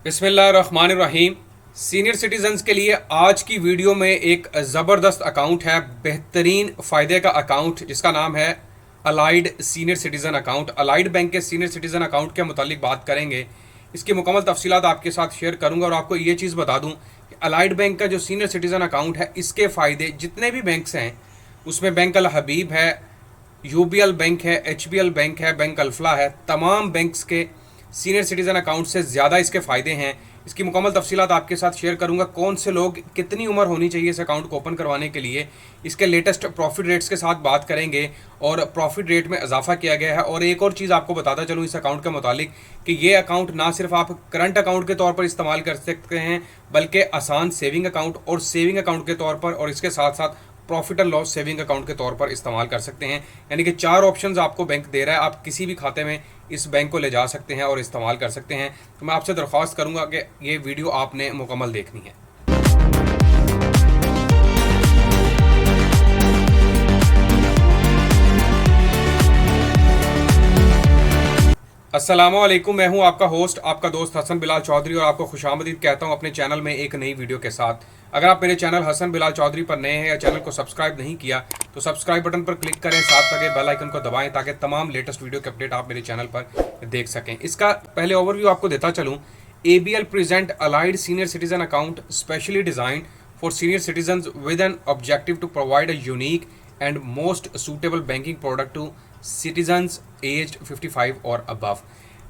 बिस्मिल्लाहिर्रहमानिर्रहीम। Senior citizens के लिए आज की वीडियो में एक ज़बरदस्त अकाउंट है, बेहतरीन फ़ायदे का अकाउंट जिसका नाम है Allied senior citizen account. Allied bank के सीनियर सिटीज़न अकाउंट के मुतालिक बात करेंगे, इसकी मुकम्मल तफसीलात आपके साथ शेयर करूंगा और आपको ये चीज़ बता दूं कि अलाइड बैंक का जो सीनियर सिटीज़न अकाउंट है, इसके फ़ायदे जितने भी बैंक्स हैं उसमें बैंक अल हबीब है, यूबीएल बैंक है, एचबीएल बैंक है, बैंक अल्फला है, तमाम बैंक्स के सीनियर सिटीज़न अकाउंट से ज़्यादा इसके फ़ायदे हैं। इसकी मुकम्मल तफसीलात आपके साथ शेयर करूंगा। कौन से लोग, कितनी उम्र होनी चाहिए इस अकाउंट को ओपन करवाने के लिए, इसके लेटेस्ट प्रॉफिट रेट्स के साथ बात करेंगे और प्रॉफिट रेट में इजाफा किया गया है। और एक और चीज़ आपको बताता चलूँ इस अकाउंट के मुतालिक कि ये अकाउंट ना सिर्फ आप करंट अकाउंट के तौर पर इस्तेमाल कर सकते हैं, बल्कि आसान सेविंग अकाउंट और सेविंग अकाउंट के तौर पर, और इसके साथ साथ profit and loss saving account के तौर पर इस्तेमाल कर सकते हैं। यानी कि 4 ऑप्शंस आपको बैंक दे रहा है, आप किसी भी खाते में इस बैंक को ले जा सकते हैं और इस्तेमाल कर सकते हैं। तो मैं आपसे दरख्वास्त करूंगा कि ये वीडियो आपने मुकम्मल देखनी है। अस्सलामुअलैकुम, मैं हूं आपका होस्ट, आपका दोस्त हसन बिलाल चौधरी, और आपको खुशामदीद कहता हूं अपने चैनल में एक नई वीडियो के साथ। अगर आप मेरे चैनल हसन बिलाल चौधरी पर नए हैं या चैनल को सब्सक्राइब नहीं किया तो सब्सक्राइब बटन पर क्लिक करें, साथ लगे बेल आइकन को दबाएं ताकि तमाम लेटेस्ट वीडियो के अपडेट आप मेरे चैनल पर देख सकें। इसका पहले ओवरव्यू आपको देता चलूँ। ABL present Allied senior citizen account specially designed for senior citizen with an objective to provide a unique and most suitable banking product to citizens age 55 और अबव।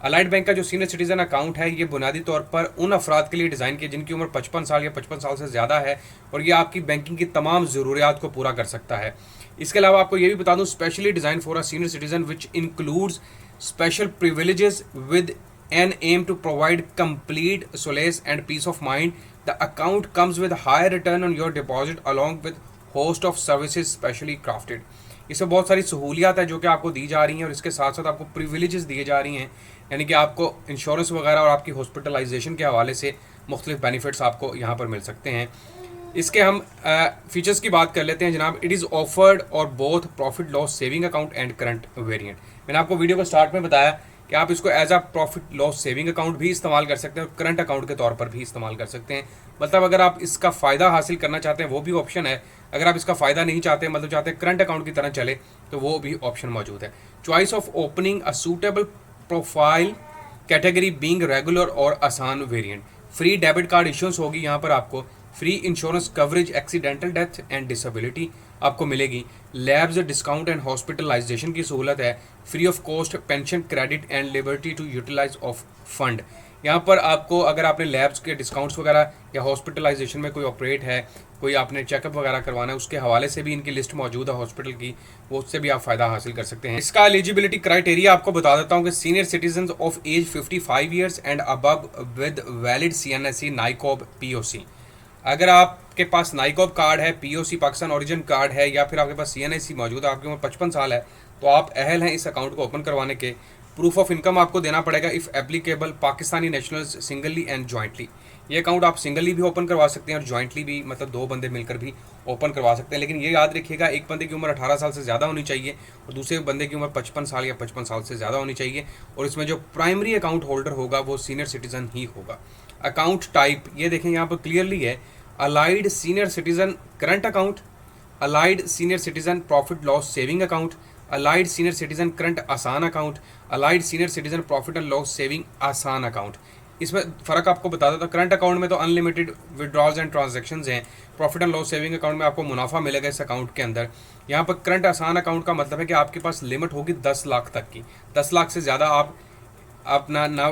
अलाइड बैंक का जो सीनियर सिटीजन अकाउंट है, ये बुनियादी तौर पर उन अफराद के लिए डिज़ाइन किया जिनकी उम्र 55 साल या 55 साल से ज़्यादा है, और ये आपकी बैंकिंग की तमाम ज़रूरियात को पूरा कर सकता है। इसके अलावा आपको ये भी बता दूं, specially design for a senior citizen which includes special privileges with an aim to provide complete solace and peace of mind. The account comes with higher return on your deposit along with host of services specially crafted. इसमें बहुत सारी सहूलियात है जो कि आपको दी जा रही हैं, और इसके साथ साथ आपको प्रिविलेजेस दिए जा रही हैं, यानी कि आपको इंश्योरेंस वगैरह और आपकी हॉस्पिटलाइजेशन के हवाले से मुख्तलिफ बेनिफिट्स आपको यहाँ पर मिल सकते हैं। इसके हम फीचर्स की बात कर लेते हैं जनाब। इट इज़ ऑफर्ड और both profit loss saving account and current variant. मैंने आपको वीडियो को स्टार्ट में बताया कि आप इसको as a profit loss saving account भी इस्तेमाल कर सकते हैं और करंट अकाउंट के तौर पर भी इस्तेमाल कर सकते हैं। मतलब अगर आप इसका फ़ायदा हासिल करना चाहते हैं वो भी ऑप्शन है। अगर आप इसका फ़ायदा नहीं चाहते, मतलब चाहते हैं करंट अकाउंट की तरह चले, तो वो भी ऑप्शन मौजूद है। Choice of opening a suitable profile category being regular और आसान variant. Free debit card issuance होगी यहाँ पर आपको। Free insurance coverage accidental death and disability आपको मिलेगी। लैब्स डिस्काउंट एंड हॉस्पिटलाइजेशन की सहूलत है। Free of cost pension credit and liberty to utilize of fund. यहाँ पर आपको, अगर आपने लैब्स के डिस्काउंट्स वगैरह या हॉस्पिटलाइजेशन में कोई ऑपरेट है, कोई आपने चेकअप वगैरह करवाना है, उसके हवाले से भी इनकी लिस्ट मौजूद है हॉस्पिटल की, वो उससे भी आप फ़ायदा हासिल कर सकते हैं। इसका एलिजिबिलिटी क्राइटेरिया आपको बता देता हूँ कि senior citizen of age 55 years and above with valid CNSE NICOP POC। अगर आपके पास नाइकॉब कार्ड है, POC पाकिस्तान ओरिजिन कार्ड है, या फिर आपके पास CNSE मौजूद है, आपकी उम्र 55 साल है, तो आप अहल हैं इस अकाउंट को ओपन करवाने के। प्रूफ ऑफ इनकम आपको देना पड़ेगा if applicable Pakistani nationals singly and jointly. ये अकाउंट आप सिंगली भी ओपन करवा सकते हैं और जॉइंटली भी, मतलब 2 बंदे मिलकर भी ओपन करवा सकते हैं। लेकिन ये याद रखिएगा, एक बंदे की उम्र 18 साल से ज़्यादा होनी चाहिए और दूसरे बंदे की उम्र 55 साल या 55 साल से ज़्यादा होनी चाहिए, और इसमें जो प्राइमरी अकाउंट होल्डर होगा वो सीनियर सिटीज़न ही होगा। अकाउंट टाइप ये देखें यहाँ पर क्लियरली है, Allied senior citizen current account, Allied senior citizen profit loss saving account, Allied senior citizen current आसान account, Allied senior citizen profit and loss saving आसान अकाउंट। इसमें फ़र्क आपको बता देता, करंट अकाउंट में तो अनलिमिटेड विड्रॉल्स एंड ट्रांजैक्शंस हैं। Profit and loss saving account में आपको मुनाफा मिलेगा इस अकाउंट के अंदर। यहाँ पर करंट आसान अकाउंट का मतलब है कि आपके पास लिमिट होगी 10 लाख तक की। 10 लाख से ज़्यादा आप अपना ना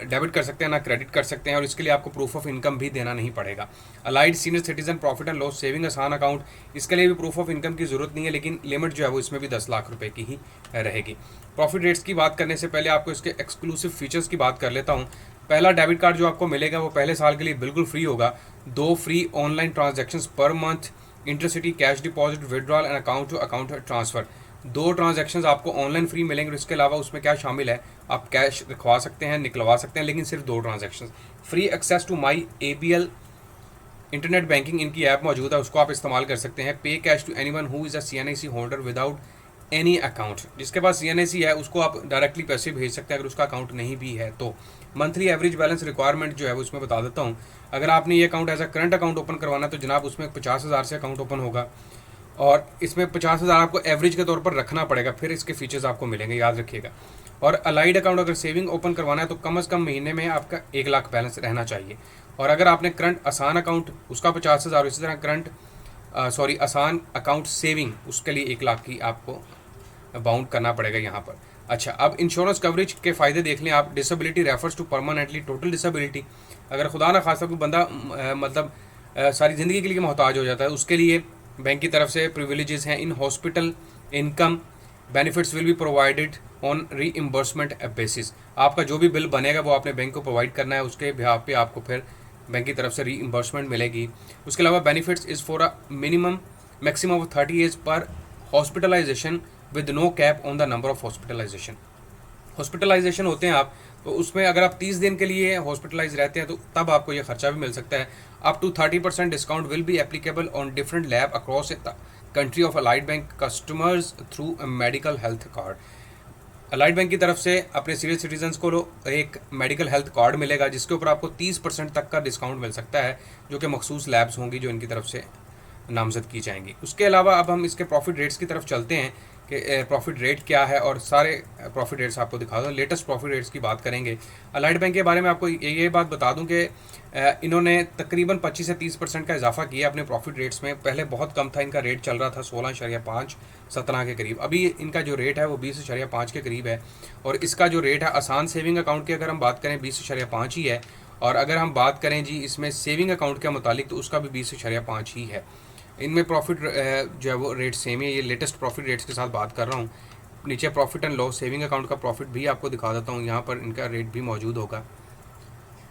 डेबिट कर सकते हैं ना क्रेडिट कर सकते हैं, और इसके लिए आपको प्रूफ ऑफ इनकम भी देना नहीं पड़ेगा। Allied senior citizen profit and loss saving आसान अकाउंट, इसके लिए भी प्रूफ ऑफ इनकम की ज़रूरत नहीं है, लेकिन लिमिट जो है वो इसमें भी 10 लाख रुपए की ही रहेगी। प्रॉफिट रेट्स की बात करने से पहले आपको इसके एक्सक्लूसिव फीचर्स की बात कर लेता हूँ। पहला डेबिट कार्ड जो आपको मिलेगा वो पहले साल के लिए बिल्कुल फ्री होगा। 2 free online transactions per month, intercity cash deposit withdrawal and account to account transfer. 2 transactions आपको ऑनलाइन फ्री मिलेंगे, और इसके अलावा उसमें क्या शामिल है, आप कैश रखवा सकते हैं, निकलवा सकते हैं, लेकिन सिर्फ 2 transactions. Free access to my ABL internet banking, इनकी ऐप मौजूद है, उसको आप इस्तेमाल कर सकते हैं। Pay cash to anyone who is a CNSE holder without any account. जिसके पास CNSE है उसको आप डायरेक्टली पैसे भेज सकते हैं अगर उसका अकाउंट नहीं भी है तो। मंथली एवरेज बैलेंस रिक्वायरमेंट जो है वो उसमें बता देता हूँ। अगर आपने ये account as a current account open करवाना है तो जनाब उसमें 50,000 से अकाउंट ओपन होगा और इसमें 50,000 आपको एवरेज के तौर पर रखना पड़ेगा, फिर इसके फीचर्स आपको मिलेंगे, याद रखिएगा। और अलाइड अकाउंट अगर सेविंग ओपन करवाना है तो कम से कम महीने में आपका 1 लाख बैलेंस रहना चाहिए। और अगर आपने करंट आसान अकाउंट उसका 50,000, इसी तरह करंट आसान अकाउंट सेविंग उसके लिए 1 लाख की आपको बाउंड करना पड़ेगा यहाँ पर। अच्छा, अब इंश्योरेंस कवरेज के फ़ायदे देख लें आप। Disability refers to permanently total disability. अगर खुदा ना खासा कोई बंदा सारी ज़िंदगी के लिए मोहताज हो जाता है, उसके लिए बैंक की तरफ से प्रिविलेजेस हैं। In hospital income benefits will be provided on reimbursement basis. आपका जो भी बिल बनेगा वो आपने बैंक को प्रोवाइड करना है, उसके बिहाफ पे आपको फिर बैंक की तरफ से रीइम्बर्समेंट मिलेगी। उसके अलावा benefits is for a maximum of 30 age per hospitalization with no cap on the number of hospitalization होते हैं आप, तो उसमें अगर आप 30 दिन के लिए हॉस्पिटलाइज रहते हैं तो तब आपको ये खर्चा भी मिल सकता है। Up to 30% discount will be applicable on different lab across the country of Allied bank customers through medical health card. Allied bank की तरफ से अपने सीनियर सिटीजन्स को एक मेडिकल हेल्थ कार्ड मिलेगा जिसके ऊपर आपको 30% तक का डिस्काउंट मिल सकता है, जो कि मखसूस लैब्स होंगी जो इनकी तरफ से नामजद की जाएंगी। उसके अलावा अब हम इसके प्रॉफिट रेट्स की तरफ चलते हैं कि प्रॉफिट रेट क्या है और सारे प्रॉफिट रेट्स आपको दिखा दूँ। लेटेस्ट प्रॉफिट रेट्स की बात करेंगे। अलाइड बैंक के बारे में आपको ये बात बता दूं कि इन्होंने तकरीबन 25 से 30% का इजाफा किया अपने प्रॉफिट रेट्स में। पहले बहुत कम था, इनका रेट चल रहा था 16.5 17 के करीब। अभी इनका जो रेट है वो 20.5 के करीब है। और इसका जो रेट है आसान सेविंग अकाउंट की अगर हम बात करें 20.5 ही है, और अगर हम बात करें जी इसमें सेविंग अकाउंट के मुतालिक तो उसका भी 20.5 ही है। इनमें प्रॉफिट जो है वो रेट सेम है। ये लेटेस्ट प्रॉफिट रेट्स के साथ बात कर रहा हूँ। नीचे profit and loss saving account का प्रॉफिट भी आपको दिखा देता हूँ, यहाँ पर इनका रेट भी मौजूद होगा।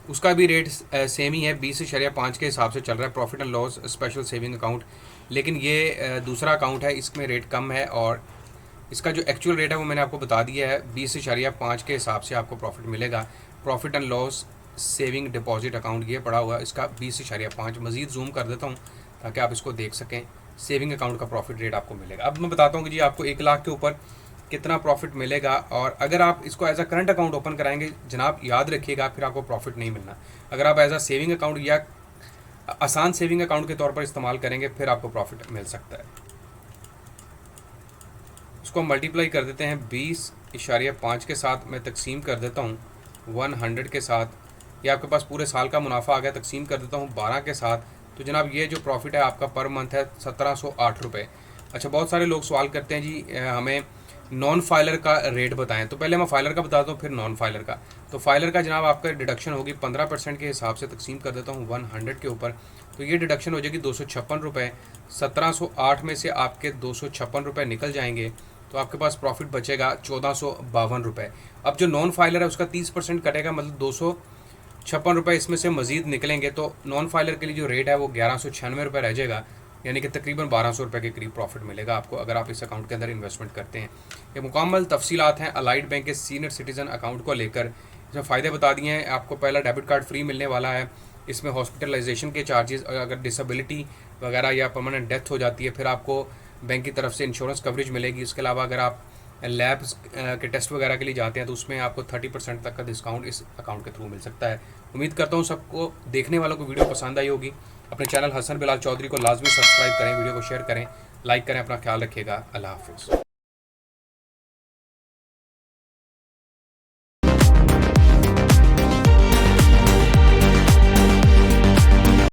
उसका भी रेट सेम ही है, 20.5 के हिसाब से चल रहा है profit and loss special saving account. लेकिन ये दूसरा अकाउंट है, इसमें रेट कम है और इसका जो एक्चुअल रेट है वो मैंने आपको बता दिया है। 20.5 के हिसाब से आपको प्रॉफिट मिलेगा। Profit and loss saving deposit account ये पड़ा हुआ, इसका 20.5। मज़ीद जूम कर देता हूँ ताकि आप इसको देख सकें। सेविंग अकाउंट का प्रॉफिट रेट आपको मिलेगा। अब मैं बताता हूँ कि जी आपको 1 लाख के ऊपर कितना प्रॉफिट मिलेगा। और अगर आप इसको as a current account open कराएंगे जनाब, याद रखिएगा फिर आपको प्रॉफिट नहीं मिलना। अगर आप एज अ सेविंग अकाउंट या आसान सेविंग अकाउंट के तौर पर इस्तेमाल करेंगे फिर आपको प्रॉफिट मिल सकता है। उसको मल्टीप्लाई कर देते हैं 20.5 के साथ, मैं तकसीम कर देता हूँ 100 के साथ। ये आपके पास पूरे साल का मुनाफा आ गया। तकसीम कर देता हूँ 12 के साथ, तो जनाब ये जो प्रॉफिट है आपका पर मंथ है 1708 रुपये। अच्छा, बहुत सारे लोग सवाल करते हैं जी हमें नॉन फाइलर का रेट बताएं, तो पहले मैं फाइलर का बताता हूँ फिर नॉन फाइलर का। तो फाइलर का जनाब आपका डिडक्शन होगी 15% के हिसाब से। तकसीम कर देता हूँ 100 के ऊपर, तो ये डिडक्शन हो जाएगी 256 रुपये। 1708 में से आपके 256 रुपये निकल जाएंगे तो आपके पास प्रॉफिट बचेगा 1452 रुपये। अब जो नॉन फाइलर है उसका 30% कटेगा, मतलब 256 रुपये इसमें से मज़ीद निकलेंगे, तो नॉन फाइलर के लिए जो रेट है वो 1196 रुपये रह जाएगा, यानी कि तकरीबन 1200 रुपये के करीब प्रॉफिट मिलेगा आपको अगर आप इस अकाउंट के अंदर इन्वेस्टमेंट करते हैं। ये मुकम्मल तफसीलात हैं अलाइड बैंक के सीनियर सिटीज़न अकाउंट को लेकर। इसमें फ़ायदे बता दिए हैं। आपको पहला डेबिट कार्ड फ्री मिलने वाला है। इसमें हॉस्पिटलाइजेशन के चार्जेस, अगर डिसेबिलिटी वगैरह या परमानेंट डेथ हो जाती है फिर आपको बैंक की तरफ से इंश्योरेंस कवरेज मिलेगी। इसके अलावा अगर आप लैब्स के टेस्ट वगैरह के लिए जाते हैं तो उसमें आपको 30% तक का डिस्काउंट इस अकाउंट के थ्रू मिल सकता है। उम्मीद करता हूँ सबको देखने वालों को वीडियो पसंद आई होगी। अपने चैनल हसन बिलाल चौधरी को लाजमी सब्सक्राइब करें, वीडियो को शेयर करें, लाइक करें। अपना ख्याल रखिएगा। अल्लाह हाफिज़।